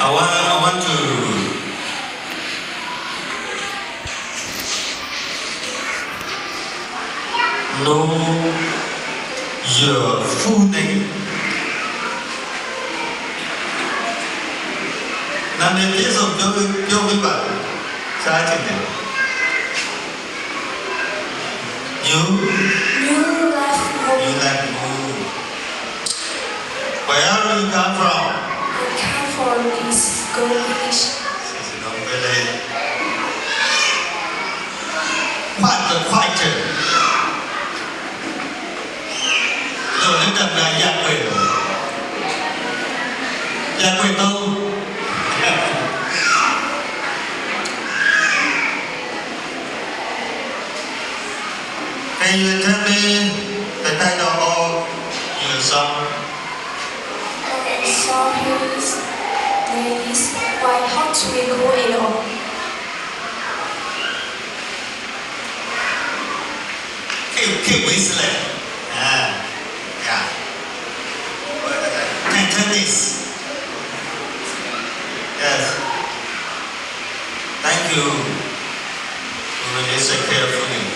I want to know your full name. Nam nên tiếp tục cho với bạn sai trình này. You left home. Where do you come from? I come from is Goldfish. Khoai trừ. Rồi đến đợt là gia quyền. Gia quyền tu. Can you tell me the title of your song? The song is name is Why Hot We Go Alone. Kate Winslet. Yeah. Cantonese. Yes. Thank you. We will listen carefully.